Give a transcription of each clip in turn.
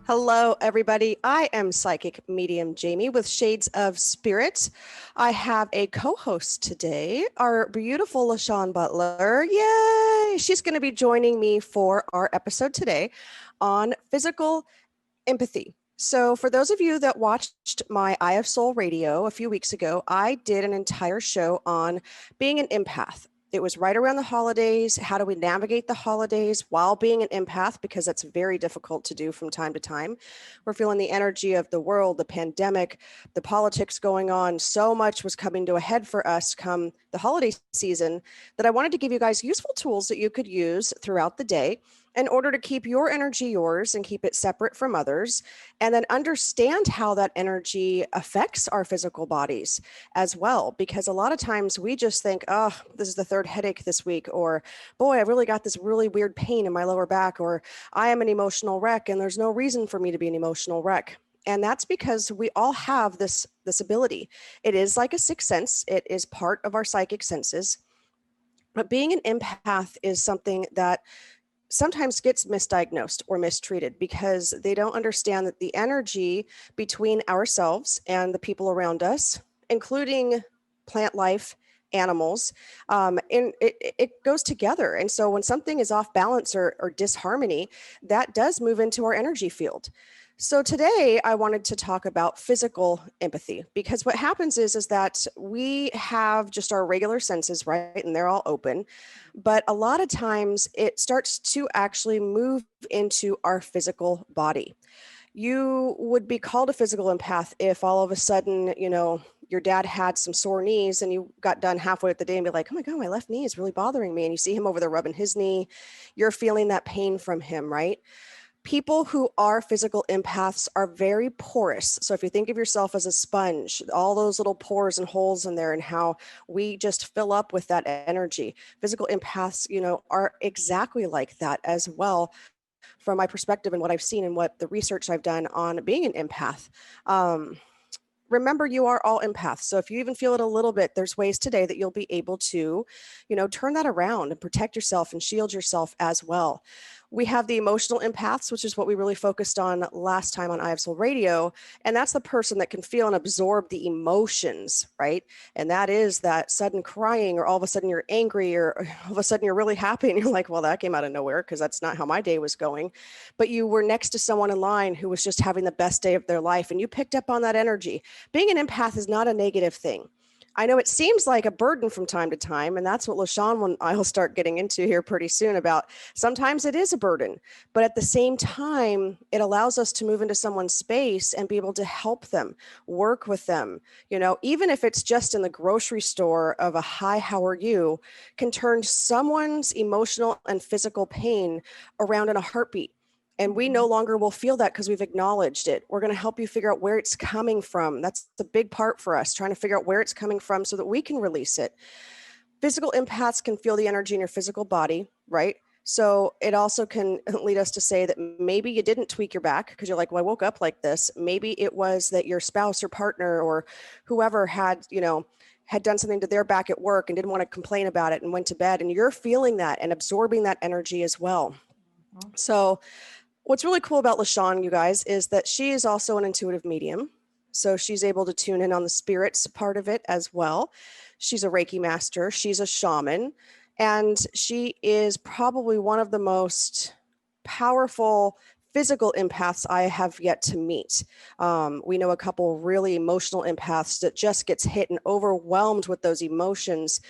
Hello, everybody. I am Psychic Medium Jaime with Shades of Spirit. I have a co-host today, our beautiful LaShawn Butler. Yay! She's going to be joining me for our episode today on physical empathy. So, for those of you that watched my Eye of Soul radio a few weeks ago, I did an entire show on being an empath. It was right around the holidays. How do we navigate the holidays while being an empath? Because that's very difficult to do from time to time. We're feeling the energy of the world, the pandemic, the politics going on. So much was coming to a head for us come the holiday season that I wanted to give you guys useful tools that you could use throughout the day in order to keep your energy yours and keep it separate from others, and then understand how that energy affects our physical bodies as well. Because a lot of times we just think, oh, this is the third headache this week, or boy, I really got this really weird pain in my lower back, or I am an emotional wreck and there's no reason for me to be an emotional wreck. And that's because we all have this ability. It is like a sixth sense. It is part of our psychic senses. But being an empath is something that sometimes gets misdiagnosed or mistreated because they don't understand that the energy between ourselves and the people around us, including plant life, animals, and it goes together. And so when something is off balance or disharmony, that does move into our energy field. So today I wanted to talk about physical empathy, because what happens is that we have just our regular senses, right? And they're all open. But a lot of times it starts to actually move into our physical body. You would be called a physical empath if all of a sudden, your dad had some sore knees and you got done halfway with the day and be like, oh my God, my left knee is really bothering me. And you see him over there rubbing his knee. You're feeling that pain from him, right? People who are physical empaths are very porous. So if you think of yourself as a sponge, all those little pores and holes in there and how we just fill up with that energy. Physical empaths, are exactly like that as well, from my perspective and what I've seen and what the research I've done on being an empath. Remember, you are all empaths. So if you even feel it a little bit, there's ways today that you'll be able to, turn that around and protect yourself and shield yourself as well. We have the emotional empaths, which is what we really focused on last time on Eye of Soul Radio. And that's the person that can feel and absorb the emotions, right? And that is that sudden crying, or all of a sudden you're angry, or all of a sudden you're really happy and you're like, well, that came out of nowhere because that's not how my day was going. But you were next to someone in line who was just having the best day of their life and you picked up on that energy. Being an empath is not a negative thing. I know it seems like a burden from time to time, and that's what LaShawn and I will start getting into here pretty soon about. Sometimes it is a burden, but at the same time, it allows us to move into someone's space and be able to help them, work with them. Even if it's just in the grocery store of a hi, how are you, can turn someone's emotional and physical pain around in a heartbeat. And we no longer will feel that because we've acknowledged it. We're going to help you figure out where it's coming from. That's the big part for us, trying to figure out where it's coming from so that we can release it. Physical empaths can feel the energy in your physical body, right? So it also can lead us to say that maybe you didn't tweak your back because you're like, well, I woke up like this. Maybe it was that your spouse or partner or whoever had done something to their back at work and didn't want to complain about it and went to bed. And you're feeling that and absorbing that energy as well. So what's really cool about LaShawn, you guys, is that she is also an intuitive medium. So she's able to tune in on the spirits part of it as well. She's a Reiki master. She's a shaman. And she is probably one of the most powerful physical empaths I have yet to meet. We know a couple really emotional empaths that just gets hit and overwhelmed with those emotions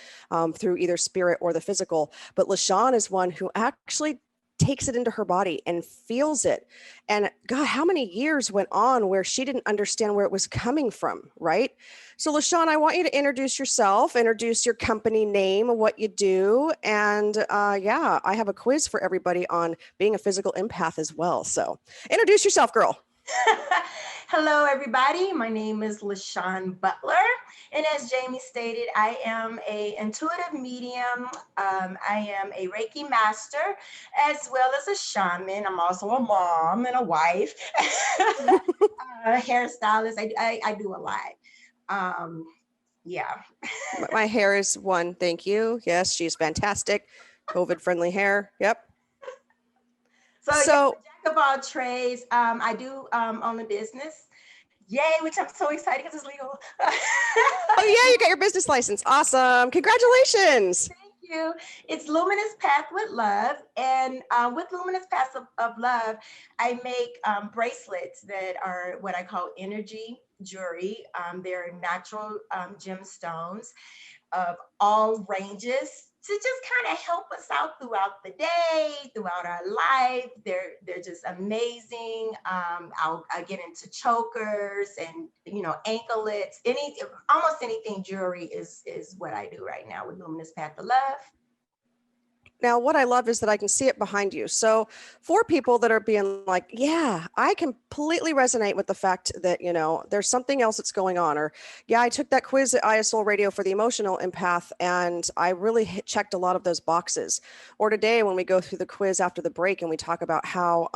through either spirit or the physical. But LaShawn is one who actually takes it into her body and feels it. And God, how many years went on where she didn't understand where it was coming from, right? So LaShawn, I want you to introduce yourself, introduce your company name, what you do. And I have a quiz for everybody on being a physical empath as well. So introduce yourself, girl. Hello, everybody. My name is LaShawn Butler, And as Jamie stated, I am a intuitive medium. I am a Reiki master, as well as a shaman. I'm also a mom and a wife, a hairstylist. I do a lot. Um, yeah. My hair is one. Thank you. Yes, she's fantastic. COVID friendly hair. Yep. So yeah, I'm So, a jack of all trades. I do own a business. Yay, which I'm so excited because it's legal. oh yeah, you got your business license. Awesome. Congratulations. Thank you. It's Luminous Path with Love. And with Luminous Path of Love, I make bracelets that are what I call energy jewelry. They're natural gemstones of all ranges to just kind of help us out throughout the day, throughout our life. They're just amazing. I get into chokers and anklets. Almost anything jewelry is what I do right now with Luminous Path of Love. Now, what I love is that I can see it behind you. So, for people that are being like, yeah, I completely resonate with the fact that, there's something else that's going on. Or, yeah, I took that quiz at ISL Radio for the emotional empath, and I really checked a lot of those boxes. Or today, when we go through the quiz after the break and we talk about how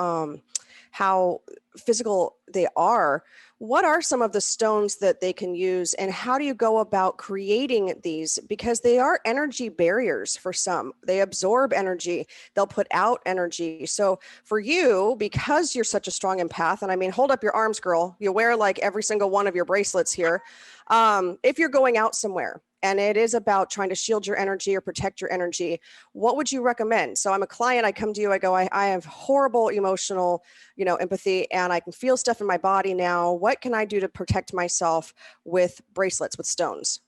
physical they are, what are some of the stones that they can use, and how do you go about creating these? Because they are energy barriers for some. They absorb energy, they'll put out energy. So for you, because you're such a strong empath, and I mean, hold up your arms, girl, you wear like every single one of your bracelets here. If you're going out somewhere and it is about trying to shield your energy or protect your energy, what would you recommend? So I'm a client, I come to you, I go, I have horrible emotional, empathy, and I can feel stuff in my body now. What can I do to protect myself with bracelets, with stones?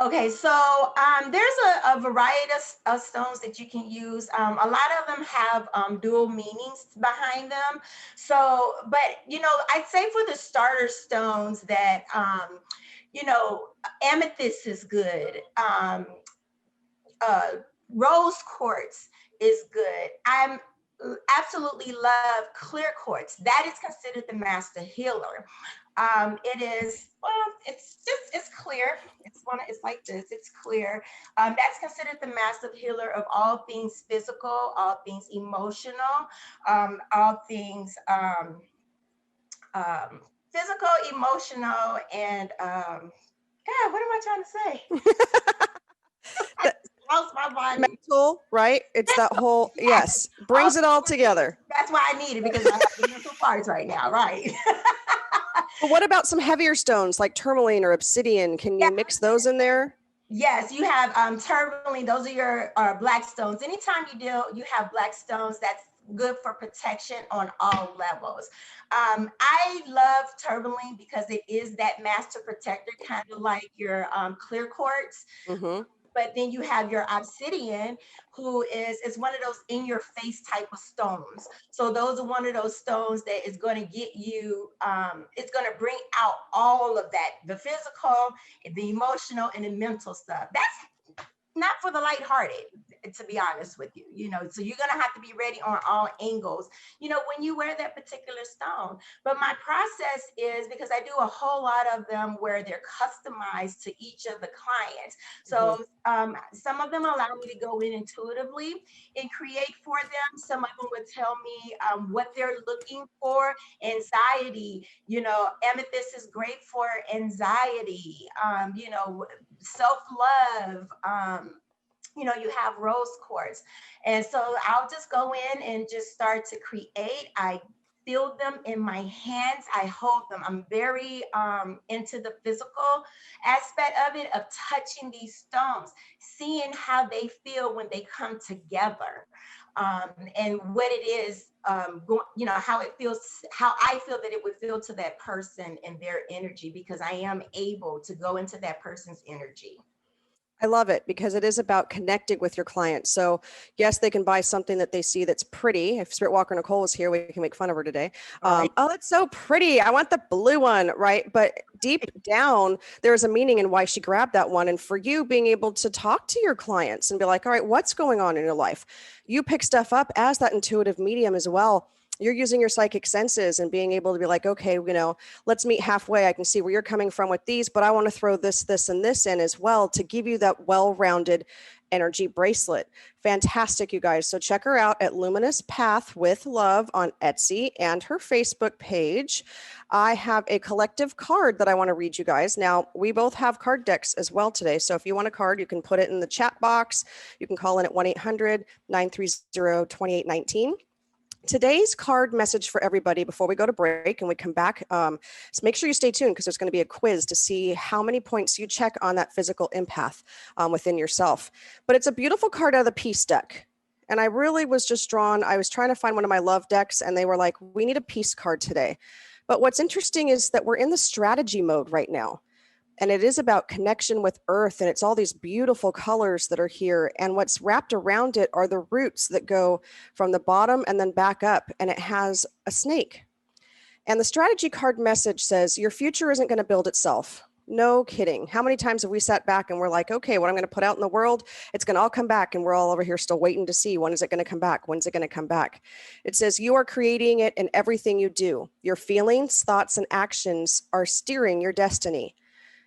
Okay, so there's a variety of stones that you can use. A lot of them have dual meanings behind them. So, but I'd say for the starter stones that you know, amethyst is good. Uh, Rose quartz is good. I'm absolutely love clear quartz. That is considered the master healer. It is, well, it's clear. It's like this. It's clear. That's considered the master healer of all things physical, all things emotional, all things um, physical, emotional, and God, what am I trying to say? I The just lost my body. mental, right? It's that whole, Yes. yes, All brings it all together. that's why I need it because I have the mental parts right now, right? But what about some heavier stones like tourmaline or obsidian? Can Yeah. you mix those in there? Yes, you have tourmaline. Those are your black stones. Anytime you have black stones, that's good for protection on all levels. I love tourmaline because it is that master protector, kind of like your clear quartz. Mm-hmm. But then you have your obsidian, who is one of those in your face type of stones. So those are one of those stones that is going to get you, it's going to bring out all of that, the physical, the emotional, and the mental stuff. That's not for the lighthearted, to be honest with you. So you're gonna have to be ready on all angles, when you wear that particular stone. But my process is, because I do a whole lot of them where they're customized to each of the clients. Mm-hmm. So some of them allow me to go in intuitively and create for them. Some of them would tell me what they're looking for. Anxiety, amethyst is great for anxiety. Self-love. You have rose quartz. And so I'll just go in and just start to create. I feel them in my hands. I hold them. I'm very into the physical aspect of it, of touching these stones, seeing how they feel when they come together. And what it is, how it feels, how I feel that it would feel to that person and their energy, because I am able to go into that person's energy. I love it because it is about connecting with your clients. So yes, they can buy something that they see that's pretty. If Spirit Walker Nicole is here, we can make fun of her today. Right. Oh, it's so pretty. I want the blue one, right? But deep down, there's a meaning in why she grabbed that one. And for you being able to talk to your clients and be like, all right, what's going on in your life? You pick stuff up as that intuitive medium as well. You're using your psychic senses and being able to be like, okay, let's meet halfway. I can see where you're coming from with these, but I want to throw this, and this in as well to give you that well-rounded energy bracelet. Fantastic, you guys. So check her out at Luminous Path with Love on Etsy and her Facebook page. I have a collective card that I want to read you guys. Now, we both have card decks as well today. So if you want a card, you can put it in the chat box. You can call in at 1-800-930-2819. Today's card message for everybody before we go to break and we come back, so make sure you stay tuned because there's going to be a quiz to see how many points you check on that physical empath within yourself. But it's a beautiful card out of the Peace deck. And I really was just drawn, I was trying to find one of my love decks and they were like, we need a peace card today. But what's interesting is that we're in the strategy mode right now. And it is about connection with earth. And it's all these beautiful colors that are here. And what's wrapped around it are the roots that go from the bottom and then back up. And it has a snake. And the strategy card message says, your future isn't going to build itself. No kidding. How many times have we sat back and we're like, okay, what I'm going to put out in the world, it's going to all come back. And we're all over here still waiting to see, when is it going to come back? When's it going to come back? It says you are creating it in everything you do. Your feelings, thoughts, and actions are steering your destiny.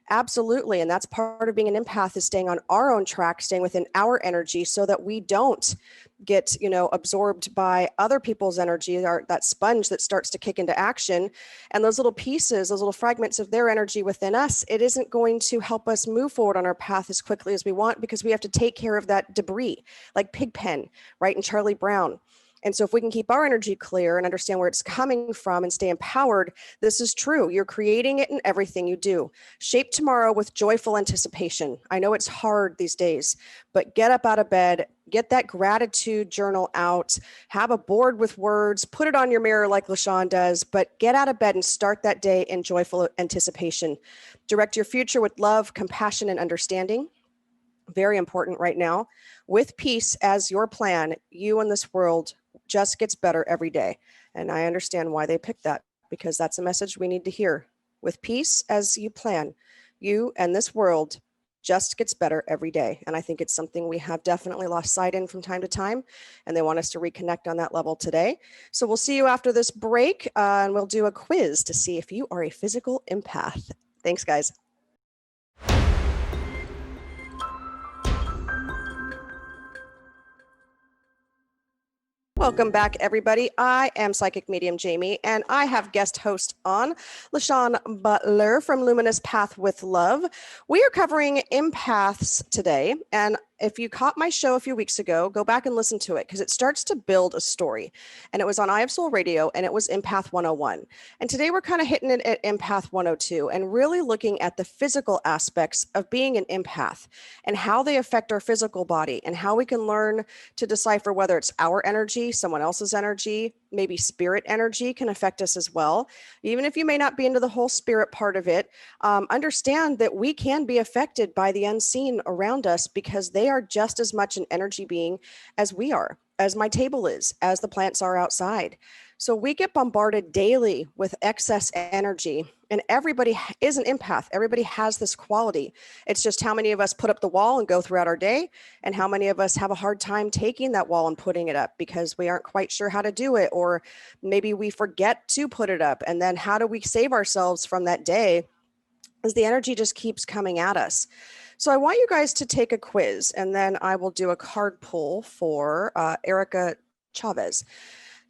Absolutely. And that's part of being an empath, is staying on our own track, staying within our energy so that we don't get, absorbed by other people's energy, or that sponge that starts to kick into action. And those little pieces, those little fragments of their energy within us, it isn't going to help us move forward on our path as quickly as we want, because we have to take care of that debris, like Pigpen, right? And Charlie Brown. And so if we can keep our energy clear and understand where it's coming from and stay empowered, this is true. You're creating it in everything you do. Shape tomorrow with joyful anticipation. I know it's hard these days, but get up out of bed, get that gratitude journal out, have a board with words, put it on your mirror like LaShawn does, but get out of bed and start that day in joyful anticipation. Direct your future with love, compassion, and understanding. Very important right now. With peace as your plan, you and this world just gets better every day. And I understand why they picked that, because that's a message we need to hear. With peace as you plan, you and this world just gets better every day. And I think it's something we have definitely lost sight in from time to time. And they want us to reconnect on that level today. So we'll see you after this break and we'll do a quiz to see if you are a physical empath. Thanks, guys. Welcome back, everybody. I am Psychic Medium Jaime, and I have guest host on, LaShawn Butler from Luminous Path with Love. We are covering empaths today, and if you caught my show a few weeks ago, go back and listen to it, because it starts to build a story. And it was on Eye of Soul Radio, and it was Empath 101. And today we're kind of hitting it at Empath 102 and really looking at the physical aspects of being an empath and how they affect our physical body and how we can learn to decipher whether it's our energy, someone else's energy, maybe spirit energy can affect us as well. Even if you may not be into the whole spirit part of it, understand that we can be affected by the unseen around us, because they are just as much an energy being as we are, as my table is, as the plants are outside. So we get bombarded daily with excess energy, and everybody is an empath. Everybody has this quality. It's just how many of us put up the wall and go throughout our day, and how many of us have a hard time taking that wall and putting it up because we aren't quite sure how to do it, or maybe we forget to put it up. And then how do we save ourselves from that day as the energy just keeps coming at us? So I want you guys to take a quiz, and then I will do a card pull for Erica Chavez.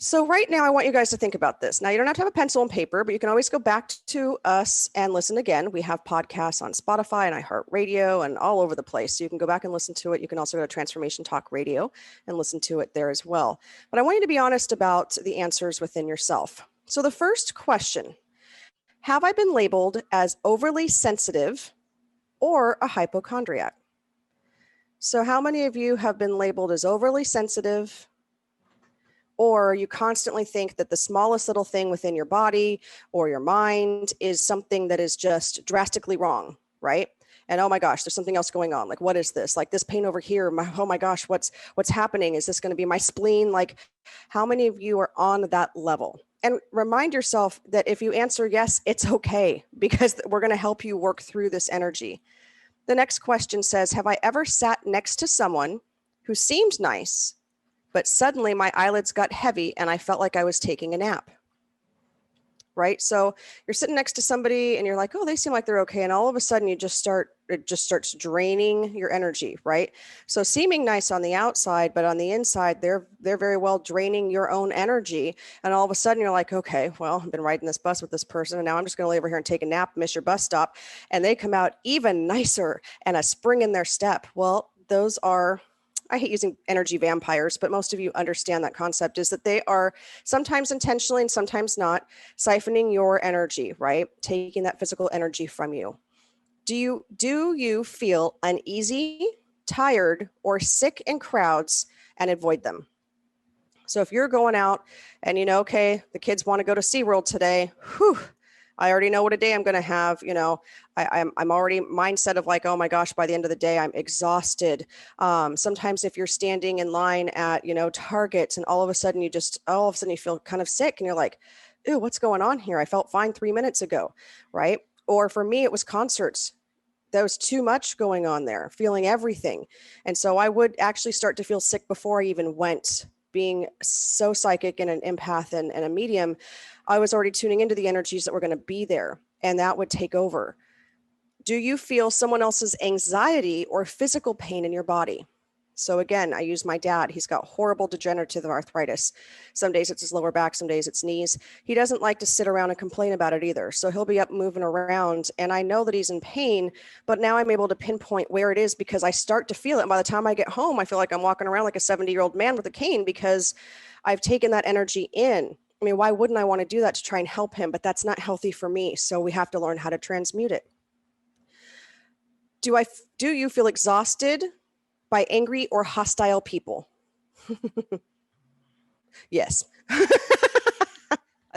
So right now, I want you guys to think about this. Now, you don't have to have a pencil and paper, but you can always go back to us and listen again. We have podcasts on Spotify and iHeartRadio and all over the place. So you can go back and listen to it. You can also go to Transformation Talk Radio and listen to it there as well. But I want you to be honest about the answers within yourself. So the first question, have I been labeled as overly sensitive or a hypochondriac? So how many of you have been labeled as overly sensitive, or you constantly think that the smallest little thing within your body or your mind is something that is just drastically wrong, right? And oh my gosh, there's something else going on. Like, what is this? Like this pain over here. Oh my gosh, what's happening? Is this going to be my spleen? Like, how many of you are on that level? And remind yourself that if you answer yes, it's okay, because we're going to help you work through this energy. The next question says, have I ever sat next to someone who seemed nice, but suddenly my eyelids got heavy and I felt like I was taking a nap. Right? So you're sitting next to somebody and you're like, oh, they seem like they're okay. And all of a sudden it just starts draining your energy, right? So seeming nice on the outside, but on the inside, they're very well draining your own energy. And all of a sudden you're like, okay, well, I've been riding this bus with this person and now I'm just going to lay over here and take a nap, miss your bus stop. And they come out even nicer and a spring in their step. Well, those are, I hate using energy vampires, but most of you understand that concept, is that they are sometimes intentionally and sometimes not siphoning your energy, right? Taking that physical energy from you. Do you feel uneasy, tired, or sick in crowds and avoid them? So if you're going out and okay, the kids want to go to SeaWorld today, whew, I already know what a day I'm going to have. I'm already mindset of like, oh my gosh, by the end of the day, I'm exhausted. Sometimes if you're standing in line at, Target and all of a sudden you feel kind of sick and you're like, ooh, what's going on here? I felt fine 3 minutes ago, right? Or for me, it was concerts. There was too much going on there, feeling everything. And so I would actually start to feel sick before I even went. Being so psychic and an empath and a medium, I was already tuning into the energies that were going to be there, and that would take over. Do you feel someone else's anxiety or physical pain in your body? So again, I use my dad. He's got horrible degenerative arthritis. Some days it's his lower back, some days it's knees. He doesn't like to sit around and complain about it either. So he'll be up moving around, and I know that he's in pain, but now I'm able to pinpoint where it is because I start to feel it. And by the time I get home, I feel like I'm walking around like a 70-year-old man with a cane because I've taken that energy in. I mean, why wouldn't I want to do that to try and help him? But that's not healthy for me. So we have to learn how to transmute it. Do you feel exhausted by angry or hostile people? Yes. I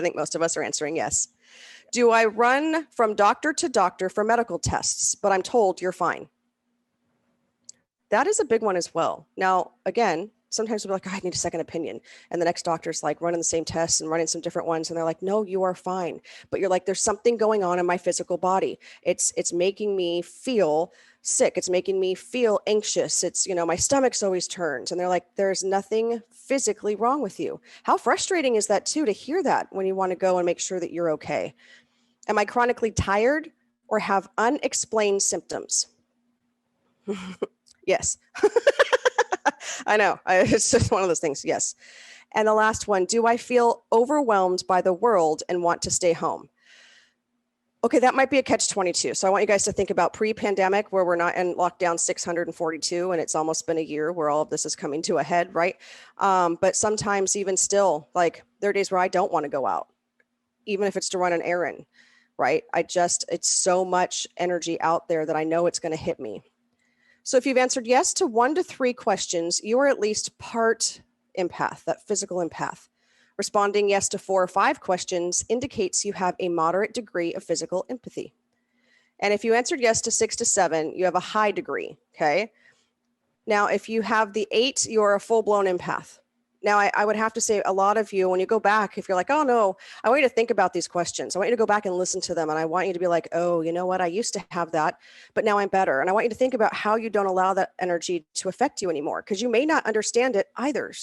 think most of us are answering yes. Do I run from doctor to doctor for medical tests, but I'm told you're fine? That is a big one as well. Now, again, sometimes we'll be like, oh, I need a second opinion. And the next doctor's like running the same tests and running some different ones. And they're like, no, you are fine. But you're like, there's something going on in my physical body. It's making me feel sick. It's making me feel anxious. It's, my stomach's always turns. And they're like, there's nothing physically wrong with you. How frustrating is that too, to hear that when you want to go and make sure that you're okay? Am I chronically tired or have unexplained symptoms? Yes. I know. It's just one of those things. Yes. And the last one, do I feel overwhelmed by the world and want to stay home? Okay, that might be a catch-22. So I want you guys to think about pre-pandemic, where we're not in lockdown 642 and it's almost been a year where all of this is coming to a head, right? But sometimes even still, like there are days where I don't want to go out, even if it's to run an errand, right? It's so much energy out there that I know it's going to hit me. So if you've answered yes to 1 to 3 questions, you are at least part empath, that physical empath. Responding yes to 4 or 5 questions indicates you have a moderate degree of physical empathy. And if you answered yes to 6 to 7, you have a high degree, okay? Now, if you have the 8, you're a full-blown empath. Now, I would have to say a lot of you, when you go back, if you're like, oh no, I want you to think about these questions. I want you to go back and listen to them. And I want you to be like, oh, you know what? I used to have that, but now I'm better. And I want you to think about how you don't allow that energy to affect you anymore, because you may not understand it either.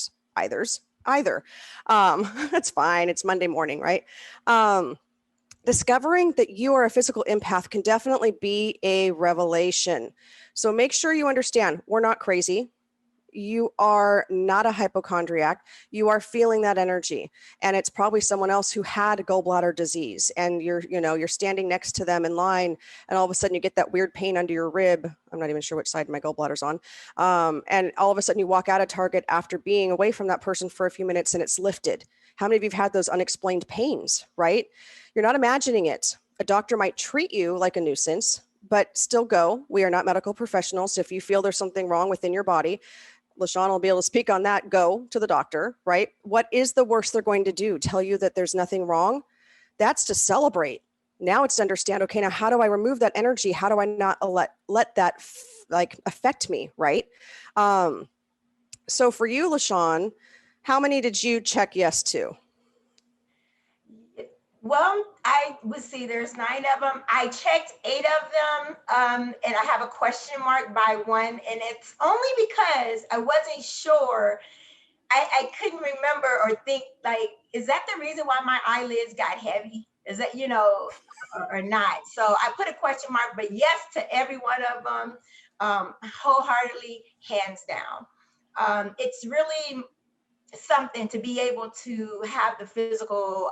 That's fine. It's Monday morning, right? Discovering that you are a physical empath can definitely be a revelation. So make sure you understand, we're not crazy. You are not a hypochondriac. You are feeling that energy, and it's probably someone else who had gallbladder disease, and you're standing next to them in line, and all of a sudden you get that weird pain under your rib. I'm not even sure which side my gallbladder's on. And all of a sudden you walk out of Target after being away from that person for a few minutes and it's lifted. How many of you have had those unexplained pains, right? You're not imagining it. A doctor might treat you like a nuisance, but still go. We are not medical professionals. So if you feel there's something wrong within your body, LaShawn will be able to speak on that. Go to the doctor, right? What is the worst they're going to do? Tell you that there's nothing wrong? That's to celebrate. Now it's to understand, okay, now how do I remove that energy? How do I not let that affect me, right? So for you, LaShawn, how many did you check yes to? Well, I would see there's 9 of them. I checked 8 of them, and I have a question mark by 1. And it's only because I wasn't sure. I couldn't remember or think like, is that the reason why my eyelids got heavy? Is that, or not? So I put a question mark, but yes to every one of them, wholeheartedly, hands down. It's really something to be able to have the physical,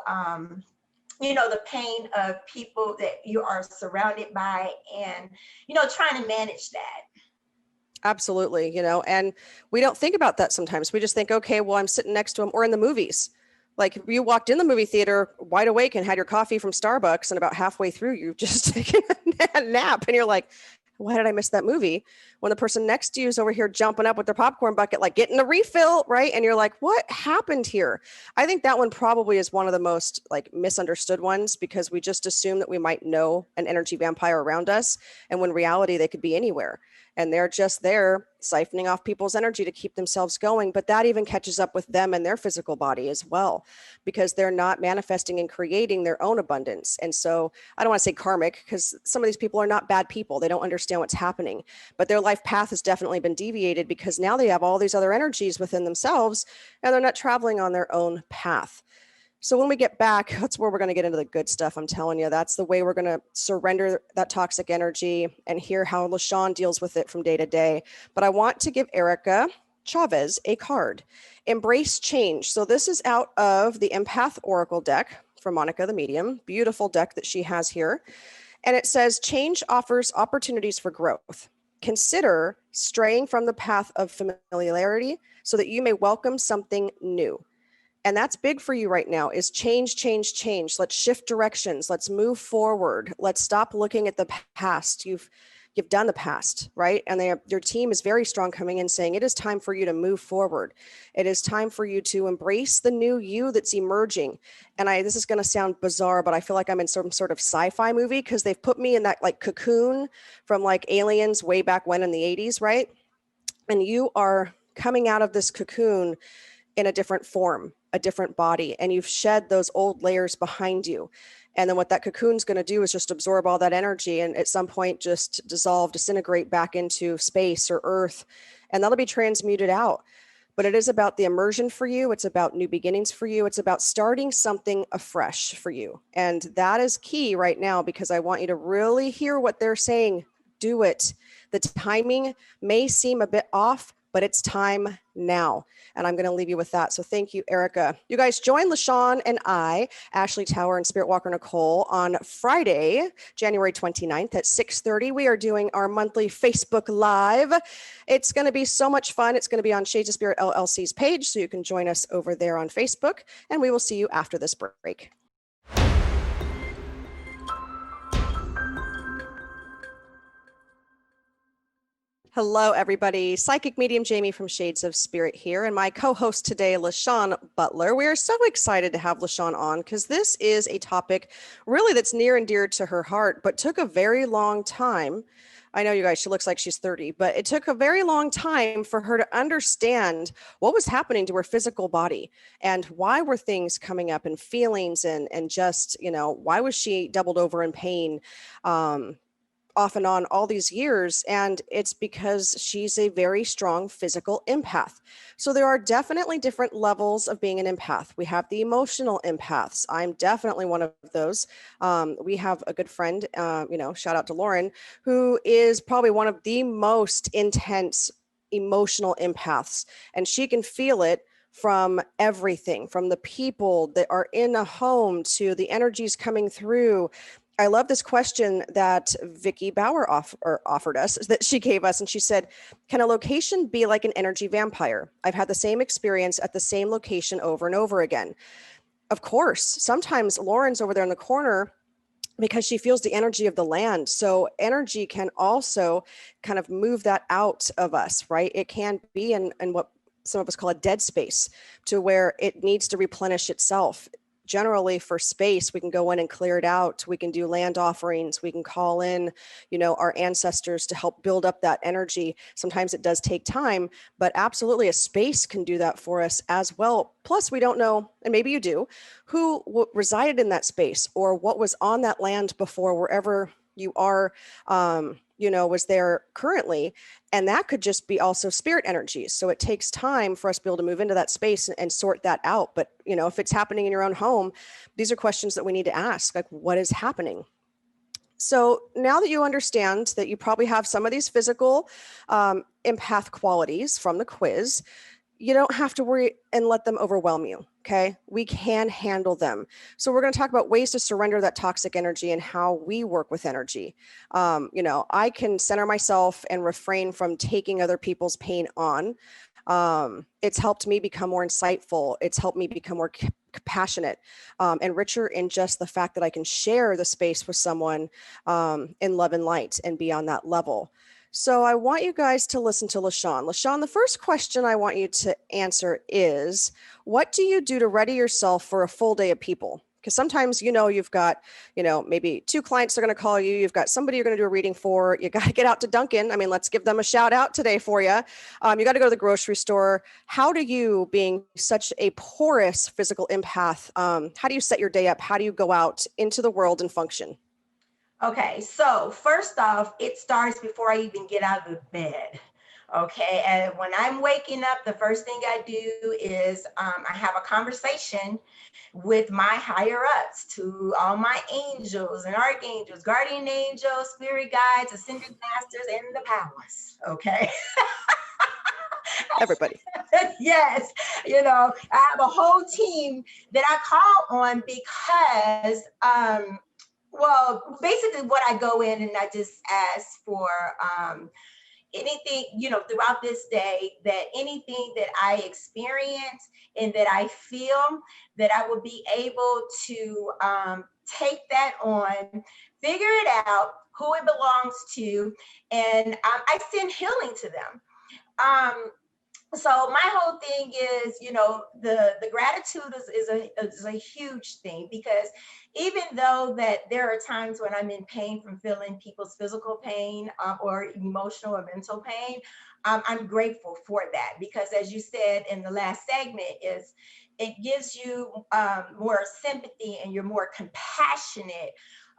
the pain of people that you are surrounded by, and, trying to manage that. Absolutely, and we don't think about that sometimes. We just think, okay, well, I'm sitting next to him, or in the movies. Like you walked in the movie theater wide awake and had your coffee from Starbucks, and about halfway through, you've just taken a nap, and you're like, why did I miss that movie? When the person next to you is over here jumping up with their popcorn bucket, like getting a refill, right? And you're like, what happened here? I think that one probably is one of the most like misunderstood ones, because we just assume that we might know an energy vampire around us. And when in reality, they could be anywhere. And they're just there siphoning off people's energy to keep themselves going. But that even catches up with them and their physical body as well, because they're not manifesting and creating their own abundance. And so I don't want to say karmic, because some of these people are not bad people. They don't understand what's happening, but their life path has definitely been deviated, because now they have all these other energies within themselves and they're not traveling on their own path. So when we get back, that's where we're going to get into the good stuff. I'm telling you, that's the way we're going to surrender that toxic energy and hear how LaShawn deals with it from day to day. But I want to give Erica Chavez a card. Embrace change. So this is out of the Empath Oracle deck from Monica the Medium. Beautiful deck that she has here. And it says, change offers opportunities for growth. Consider straying from the path of familiarity so that you may welcome something new. And that's big for you right now, is change, change, change. Let's shift directions. Let's move forward. Let's stop looking at the past. You've done the past, right? And your team is very strong, coming in saying it is time for you to move forward. It is time for you to embrace the new you that's emerging. And this is going to sound bizarre, but I feel like I'm in some sort of sci-fi movie, because they've put me in that like cocoon from like Aliens way back when in the 80s, right? And you are coming out of this cocoon in a different form, a different body, and you've shed those old layers behind you. And then what that cocoon's going to do is just absorb all that energy and at some point just dissolve, disintegrate back into space or earth, and that'll be transmuted out. But it is about the immersion for you. It's about new beginnings for you. It's about starting something afresh for you. And that is key right now, because I want you to really hear what they're saying. Do it. The timing may seem a bit off, but it's time now. And I'm going to leave you with that. So thank you, Erica. You guys join LaShawn and I, Ashley Tower and Spirit Walker Nicole, on Friday, January 29th at 6:30. We are doing our monthly Facebook Live. It's going to be so much fun. It's going to be on Shades of Spirit LLC's page, so you can join us over there on Facebook. And we will see you after this break. Hello, everybody. Psychic Medium Jaime from Shades of Spirit here, and my co-host today, LaShawn Butler. We are so excited to have LaShawn on, because this is a topic really that's near and dear to her heart, but took a very long time. I know, you guys, she looks like she's 30, but it took a very long time for her to understand what was happening to her physical body, and why were things coming up, and feelings, and just, why was she doubled over in pain? Off and on all these years. And it's because she's a very strong physical empath. So there are definitely different levels of being an empath. We have the emotional empaths. I'm definitely one of those. We have a good friend, shout out to Lauren, who is probably one of the most intense emotional empaths. And she can feel it from everything, from the people that are in a home to the energies coming through. I love this question that Vicky Bauer offered us, that she gave us. And she said, can a location be like an energy vampire? I've had the same experience at the same location over and over again. Of course, sometimes Lauren's over there in the corner because she feels the energy of the land. So energy can also kind of move that out of us, right? It can be in what some of us call a dead space, to where it needs to replenish itself. Generally, for space, we can go in and clear it out. We can do land offerings. We can call in, our ancestors to help build up that energy. Sometimes it does take time, but absolutely a space can do that for us as well. Plus, we don't know, and maybe you do, who resided in that space or what was on that land before, wherever you are was there currently. And that could just be also spirit energies. So it takes time for us to be able to move into that space and sort that out. But, if it's happening in your own home, these are questions that we need to ask, like, what is happening? So now that you understand that you probably have some of these physical empath qualities from the quiz, you don't have to worry and let them overwhelm you. Okay. We can handle them. So we're going to talk about ways to surrender that toxic energy and how we work with energy. I can center myself and refrain from taking other people's pain on. It's helped me become more insightful. It's helped me become more compassionate and richer in just the fact that I can share the space with someone in love and light and be on that level. So I want you guys to listen to LaShawn. LaShawn, the first question I want you to answer is, what do you do to ready yourself for a full day of people? Because sometimes, you've got, maybe 2 clients are going to call you. You've got somebody you're going to do a reading for. You got to get out to Dunkin'. I mean, let's give them a shout out today for you. You got to go to the grocery store. How do you, being such a porous physical empath, how do you set your day up? How do you go out into the world and function? Okay, so first off, it starts before I even get out of the bed. Okay, and when I'm waking up, the first thing I do is I have a conversation with my higher ups, to all my angels and archangels, guardian angels, spirit guides, ascended masters, and the powers. Okay. Everybody. Yes, I have a whole team that I call on because well, basically what I go in and I just ask for anything, throughout this day, that anything that I experience and that I feel, that I will be able to take that on, figure it out, who it belongs to, and I send healing to them. So my whole thing is, the gratitude is a huge thing, because even though that there are times when I'm in pain from feeling people's physical pain or emotional or mental pain, I'm grateful for that, because as you said in the last segment, is it gives you more sympathy and you're more compassionate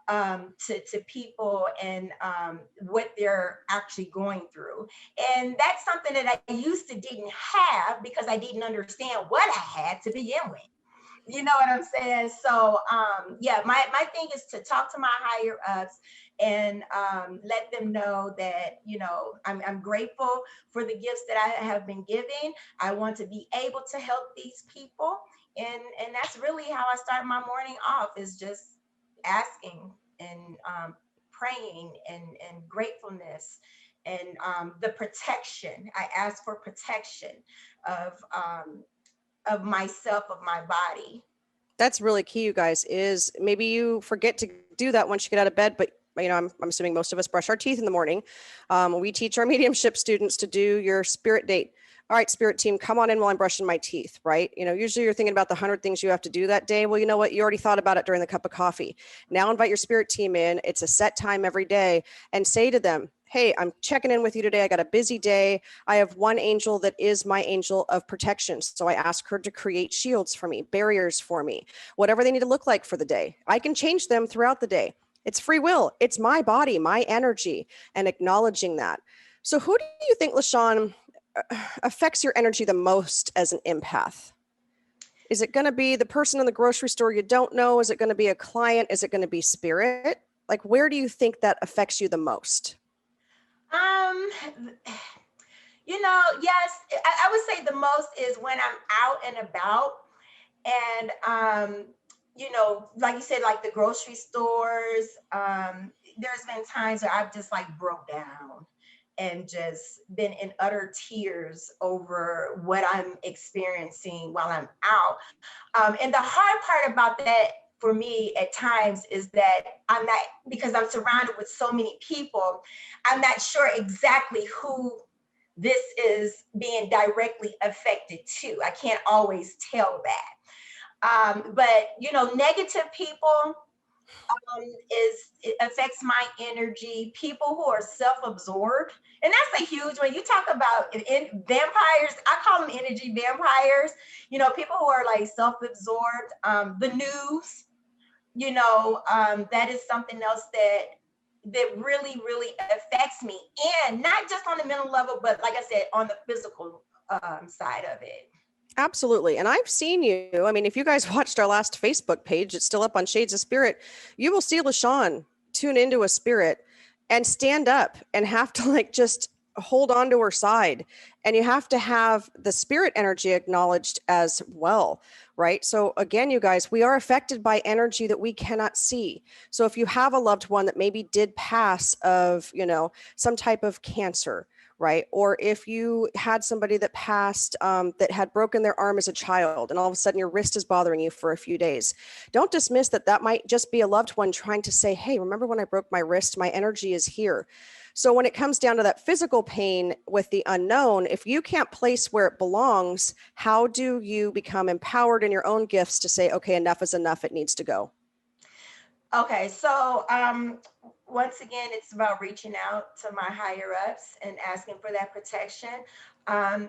to people and what they're actually going through. And that's something that I used to didn't have, because I didn't understand what I had to begin with. You know what I'm saying? So yeah, my thing is to talk to my higher ups and let them know that, I'm grateful for the gifts that I have been given. I want to be able to help these people. And that's really how I start my morning off, is just asking and praying and gratefulness and the protection. I ask for protection of myself, of my body. That's really key, you guys, is maybe you forget to do that once you get out of bed, but I'm assuming most of us brush our teeth in the morning. We teach our mediumship students to do your spirit date. All right, spirit team, come on in while I'm brushing my teeth, right? Usually you're thinking about the 100 things you have to do that day. Well, you know what? You already thought about it during the cup of coffee. Now invite your spirit team in. It's a set time every day, and say to them, hey, I'm checking in with you today. I got a busy day. I have one angel that is my angel of protection. So I ask her to create shields for me, barriers for me, whatever they need to look like for the day. I can change them throughout the day. It's free will. It's my body, my energy, and acknowledging that. So who do you think, LaShawn, affects your energy the most as an empath? Is it going to be the person in the grocery store you don't know? Is it going to be a client? Is it going to be spirit? Like, where do you think that affects you the most? Um, yes, I would say the most is when I'm out and about, and like you said, like the grocery stores. There's been times where I've just like broke down and just been in utter tears over what I'm experiencing while I'm out. And the hard part about that for me at times is that I'm not, because I'm surrounded with so many people, I'm not sure exactly who this is being directly affected to. I can't always tell that. But negative people, it affects my energy. People who are self-absorbed, and that's a huge one. You talk about vampires, I call them energy vampires. People who are like self-absorbed. The news, that is something else that that really, really affects me, and not just on the mental level, but like I said, on the physical side of it. Absolutely. And I've seen you. I mean, if you guys watched our last Facebook page, it's still up on Shades of Spirit. You will see LaShawn tune into a spirit and stand up and have to like just hold on to her side. And you have to have the spirit energy acknowledged as well, right? So again, you guys, we are affected by energy that we cannot see. So if you have a loved one that maybe did pass of, some type of cancer, right? Or if you had somebody that passed that had broken their arm as a child, and all of a sudden your wrist is bothering you for a few days, don't dismiss that that might just be a loved one trying to say, hey, remember when I broke my wrist? My energy is here. So when it comes down to that physical pain with the unknown, if you can't place where it belongs, how do you become empowered in your own gifts to say, okay, enough is enough, it needs to go? Okay, so once again, it's about reaching out to my higher ups and asking for that protection.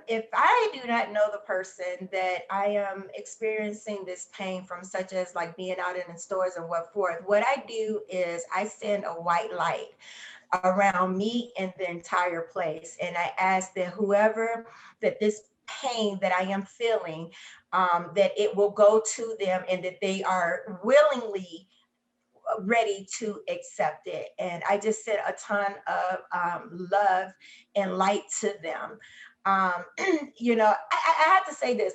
If I do not know the person that I am experiencing this pain from, such as like being out in the stores and what forth, what I do is I send a white light around me and the entire place. And I ask that whoever that this pain that I am feeling, that it will go to them and that they are willingly ready to accept it. And I just sent a ton of love and light to them. I have to say this.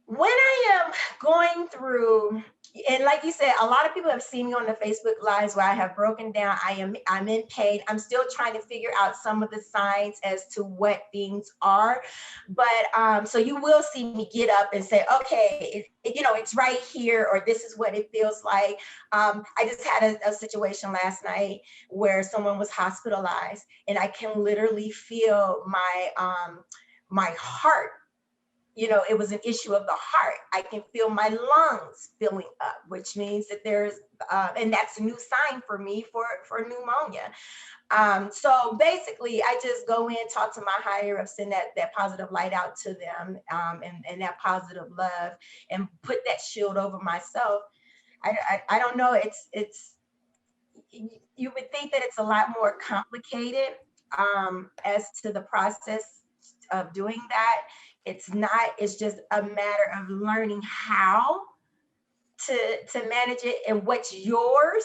When I am going through, and like you said, a lot of people have seen me on the Facebook lives where I have broken down. I'm in pain. I'm still trying to figure out some of the signs as to what things are. But so you will see me get up and say, okay, it's right here, or this is what it feels like. I just had a situation last night where someone was hospitalized, and I can literally feel my heart. It was an issue of the heart. I can feel my lungs filling up, which means that there's, and that's a new sign for me for pneumonia. So basically, I just go in, talk to my higher ups, send that positive light out to them, and that positive love, and put that shield over myself. I don't know. It's you would think that it's a lot more complicated as to the process of doing that. It's not. It's just a matter of learning how to manage it and what's yours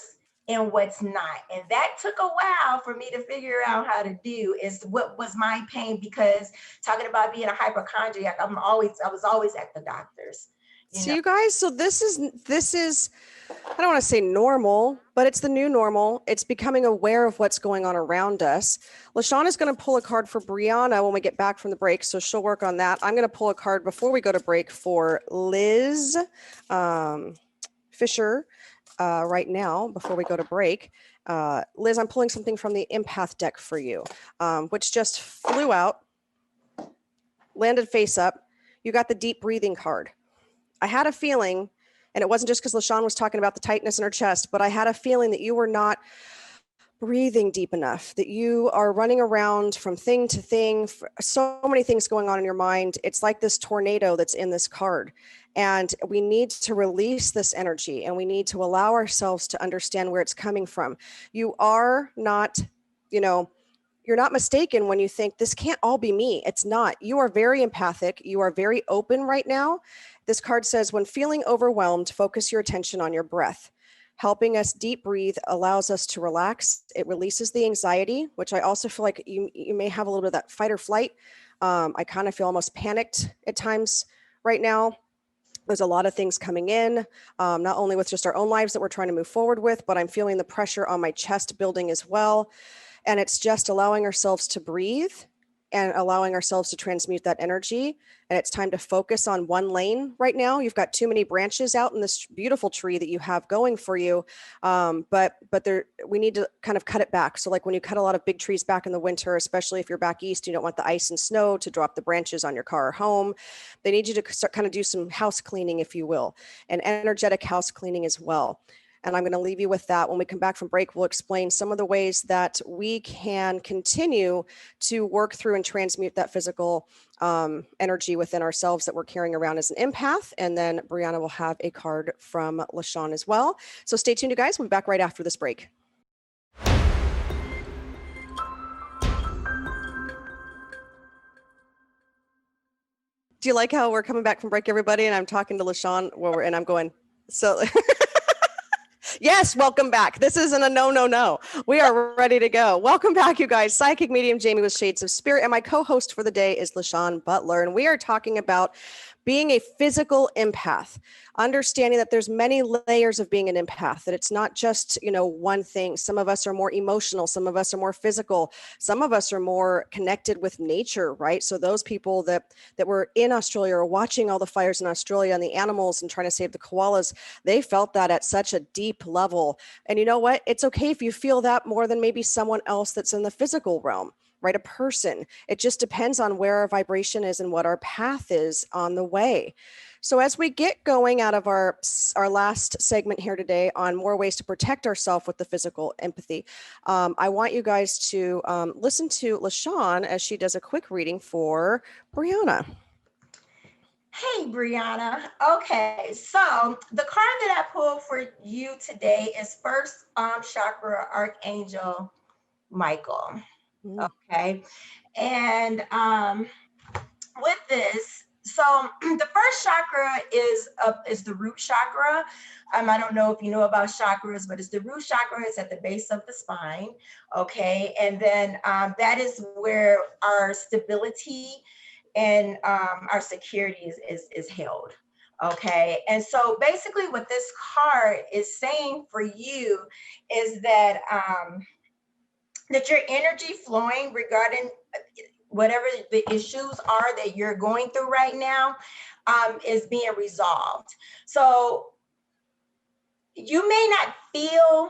and what's not. And that took a while for me to figure out how to do, is what was my pain, because talking about being a hypochondriac, I was always at the doctor's. So you guys, so this is, I don't want to say normal, but it's the new normal. It's becoming aware of what's going on around us. LaShawn is going to pull a card for Brianna when we get back from the break, so she'll work on that. I'm going to pull a card before we go to break for Liz Fisher right now before we go to break. Liz, I'm pulling something from the Empath deck for you, which just flew out, landed face up. You got the deep breathing card. I had a feeling, and it wasn't just because LaShawn was talking about the tightness in her chest, but I had a feeling that you were not breathing deep enough, that you are running around from thing to thing, so many things going on in your mind. It's like this tornado that's in this card. And we need to release this energy, and we need to allow ourselves to understand where it's coming from. You are not, you're not mistaken when you think this can't all be me. It's not. You are very empathic. You are very open right now. This card says, when feeling overwhelmed, focus your attention on your breath. Helping us deep breathe allows us to relax. It releases the anxiety, which I also feel like you may have a little bit of that fight or flight. I kind of feel almost panicked at times right now. There's a lot of things coming in, not only with just our own lives that we're trying to move forward with, but I'm feeling the pressure on my chest building as well. And it's just allowing ourselves to breathe and allowing ourselves to transmute that energy. And it's time to focus on one lane right now. You've got too many branches out in this beautiful tree that you have going for you. But we need to kind of cut it back. So like when you cut a lot of big trees back in the winter, especially if you're back east, you don't want the ice and snow to drop the branches on your car or home. They need you to start kind of do some house cleaning, if you will, and energetic house cleaning as well. And I'm going to leave you with that. When we come back from break, we'll explain some of the ways that we can continue to work through and transmute that physical energy within ourselves that we're carrying around as an empath. And then Brianna will have a card from LaShawn as well. So stay tuned, you guys. We'll be back right after this break. Do you like how we're coming back from break, everybody? And I'm talking to LaShawn and I'm going, so yes, welcome back. This isn't a no. We are ready to go. Welcome back, you guys. Psychic Medium Jaime with Shades of Spirit. And my co-host for the day is LaShawn Butler. And we are talking about being a physical empath, understanding that there's many layers of being an empath, that it's not just, one thing. Some of us are more emotional. Some of us are more physical. Some of us are more connected with nature, right? So those people that were in Australia or watching all the fires in Australia and the animals and trying to save the koalas, they felt that at such a deep level. And you know what? It's okay if you feel that more than maybe someone else that's in the physical realm, right? A person. It just depends on where our vibration is and what our path is on the way. So as we get going out of our last segment here today on more ways to protect ourselves with the physical empathy, I want you guys to listen to LaShawn as she does a quick reading for Brianna. Hey, Brianna. Okay, so the card that I pulled for you today is first chakra Archangel Michael. Mm. Okay, and with this, so the first chakra is the root chakra. I don't know if you know about chakras, but it's the root chakra. It's at the base of the spine. Okay, and then that is where our stability and our security is held. Okay, and so basically what this card is saying for you is that that your energy flowing regarding whatever the issues are that you're going through right now is being resolved. So you may not feel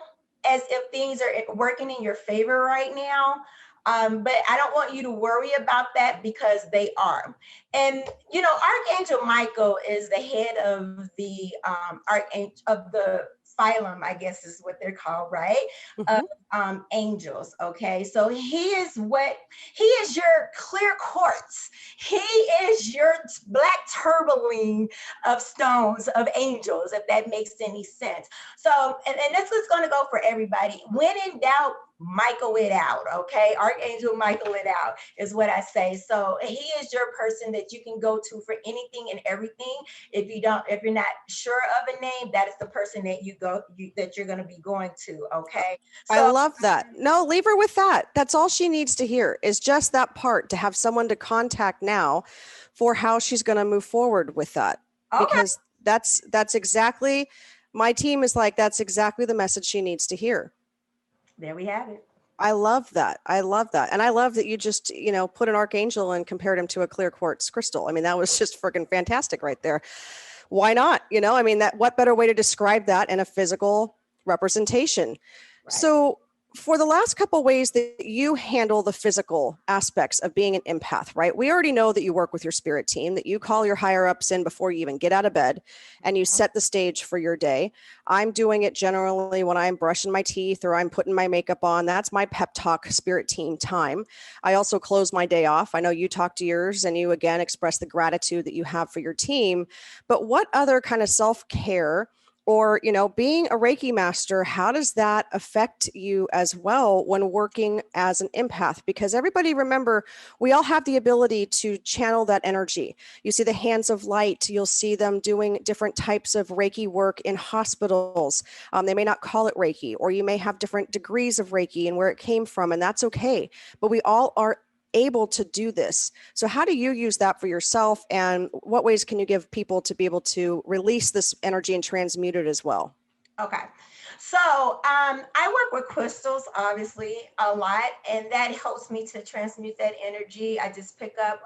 as if things are working in your favor right now, but I don't want you to worry about that because they are. And Archangel Michael is the head of the archangel of the phylum, I guess is what they're called, right? Of angels. Okay, so he is your clear quartz. He is your black tourmaline of stones of angels, if that makes any sense. So, and this is going to go for everybody. When in doubt, Michael it out. Okay, Archangel Michael it out is what I say. So he is your person that you can go to for anything and everything. If you're not sure of a name, that is the person that that you're going to be going to. Okay, I so love that. No, leave her with that. That's all she needs to hear is just that part, to have someone to contact now for how she's going to move forward with that. okay, Because that's exactly, my team is like, that's exactly the message she needs to hear. there we have it. I love that. I love that. And I love that you just, put an archangel and compared him to a clear quartz crystal. I mean, that was just freaking fantastic right there. Why not? What better way to describe that in a physical representation? Right. So for the last couple of ways that you handle the physical aspects of being an empath, right? We already know that you work with your spirit team, that you call your higher ups in before you even get out of bed and you set the stage for your day. I'm doing it generally when I'm brushing my teeth or I'm putting my makeup on. That's my pep talk spirit team time. I also close my day off. I know you talk to yours and you again express the gratitude that you have for your team, but what other kind of self-care or being a Reiki master, how does that affect you as well when working as an empath? Because everybody, remember, we all have the ability to channel that energy. You see the hands of light, you'll see them doing different types of Reiki work in hospitals. They may not call it Reiki, or you may have different degrees of Reiki and where it came from, and that's okay. But we all are able to do this. So how do you use that for yourself, and what ways can you give people to be able to release this energy and transmute it as well? Okay. So I work with crystals, obviously, a lot, and that helps me to transmute that energy. I just pick up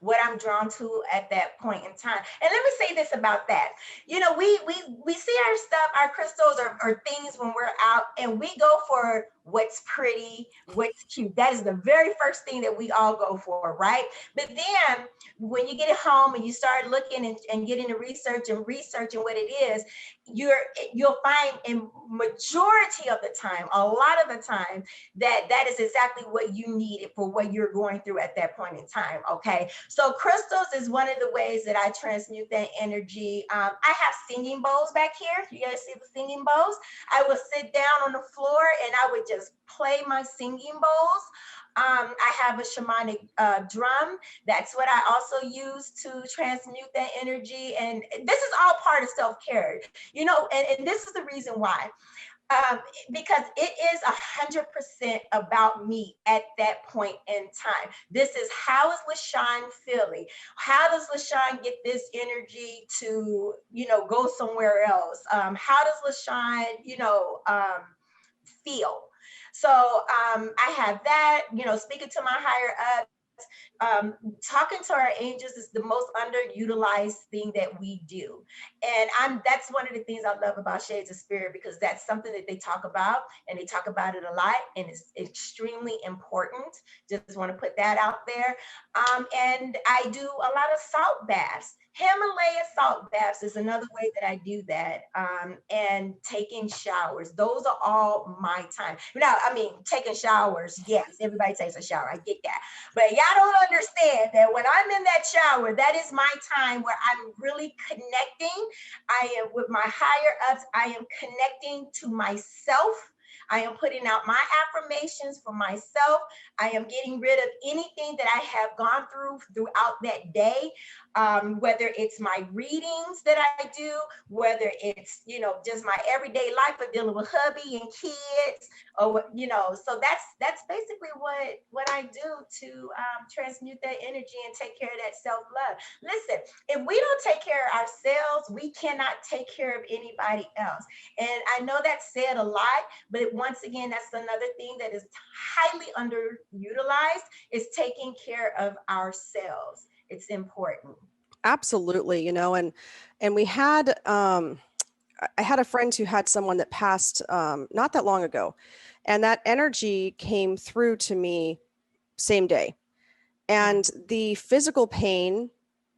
what I'm drawn to at that point in time. And let me say this about that. We see our stuff, our crystals or things when we're out, and we go for what's pretty, what's cute. That is the very first thing that we all go for, right? But then when you get it home and you start looking and getting the research and researching what it is, you'll find in majority of the time, a lot of the time, that is exactly what you needed for what you're going through at that point in time. Okay, so crystals is one of the ways that I transmute that energy. I have singing bowls back here. You guys see the singing bowls? I would sit down on the floor and I would just play my singing bowls I have a shamanic drum. That's what I also use to transmute that energy. And this is all part of self-care, you know, and this is the reason why. Because it is 100% about me at that point in time. This is, how is LaShawn feeling? How does LaShawn get this energy to, you know, go somewhere else? How does LaShawn, you know, feel? So I have that, you know, speaking to my higher up. Talking to our angels is the most underutilized thing that we do. And that's one of the things I love about Shades of Spirit, because that's something that they talk about, and they talk about it a lot, and it's extremely important. Just want to put that out there. And I do a lot of salt baths. Himalaya salt baths is another way that I do that. And taking showers. Those are all my time. Now, I mean, taking showers, yes, everybody takes a shower. I get that. But y'all don't understand that when I'm in that shower, that is my time where I'm really connecting. I am with my higher ups. I am connecting to myself. I am putting out my affirmations for myself. I am getting rid of anything that I have gone through throughout that day, whether it's my readings that I do, whether it's, you know, just my everyday life of dealing with hubby and kids, or, you know, so that's basically what I do to transmute that energy and take care of that self-love. Listen, if we don't take care of ourselves, we cannot take care of anybody else. And I know that's said a lot, but once again, that's another thing that is highly underutilized, is taking care of ourselves. It's important. Absolutely, you know, and we had I had a friend who had someone that passed not that long ago, and that energy came through to me same day. And the physical pain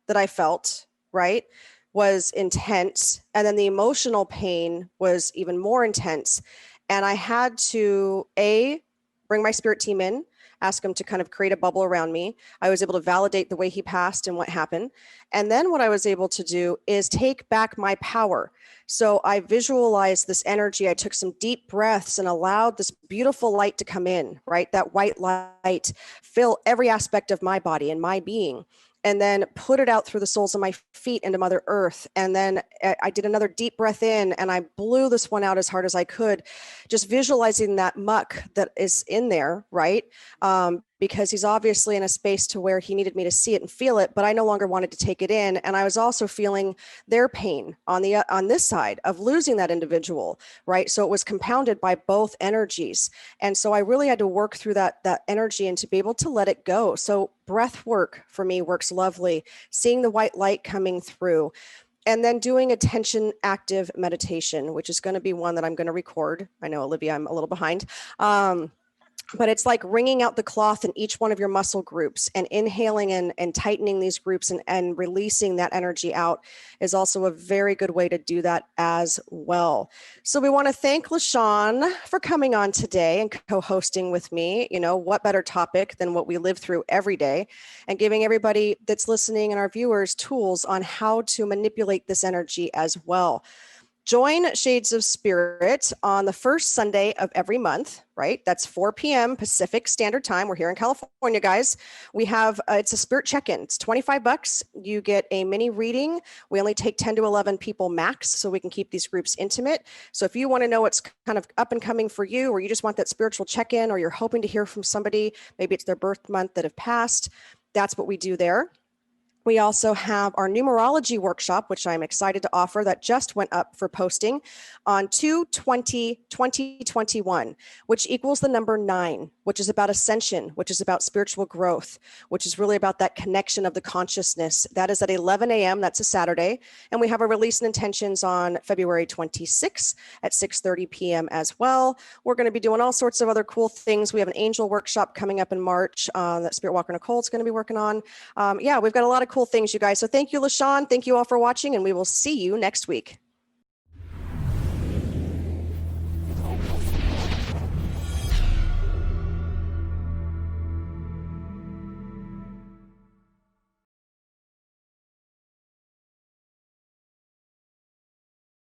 that I felt, right, was intense. And then the emotional pain was even more intense. And I had to, bring my spirit team in, ask them to kind of create a bubble around me. I was able to validate the way he passed and what happened. And then what I was able to do is take back my power. So I visualized this energy. I took some deep breaths and allowed this beautiful light to come in, right? That white light fill every aspect of my body and my being, and then put it out through the soles of my feet into Mother Earth. And then I did another deep breath in, and I blew this one out as hard as I could, just visualizing that muck that is in there, right? Because he's obviously in a space to where he needed me to see it and feel it, but I no longer wanted to take it in. And I was also feeling their pain on this side of losing that individual, right? So it was compounded by both energies. And so I really had to work through that energy and to be able to let it go. So breath work for me works lovely. Seeing the white light coming through, and then doing attention active meditation, which is going to be one that I'm going to record. I know, Olivia, I'm a little behind. But it's like wringing out the cloth in each one of your muscle groups, and inhaling and tightening these groups and releasing that energy out is also a very good way to do that as well. So we want to thank LaShawn for coming on today and co-hosting with me. You know, what better topic than what we live through every day, and giving everybody that's listening and our viewers tools on how to manipulate this energy as well. Join Shades of Spirit on the first Sunday of every month, right? That's 4 p.m. Pacific Standard Time. We're here in California, guys. We have, it's a spirit check-in. It's $25. You get a mini reading. We only take 10 to 11 people max, so we can keep these groups intimate. So if you want to know what's kind of up and coming for you, or you just want that spiritual check-in, or you're hoping to hear from somebody, maybe it's their birth month that have passed, that's what we do there. We also have our numerology workshop, which I'm excited to offer, that just went up for posting on 2/20/2021, which equals the number 9, which is about ascension, which is about spiritual growth, which is really about that connection of the consciousness. That is at 11 a.m. That's a Saturday. And we have a release and intentions on February 26th at 6:30 p.m. as well. We're going to be doing all sorts of other cool things. We have an angel workshop coming up in March that Spirit Walker Nicole is going to be working on. Yeah, we've got a lot of cool things, you guys. So thank you, LaShawn. Thank you all for watching, and we will see you next week.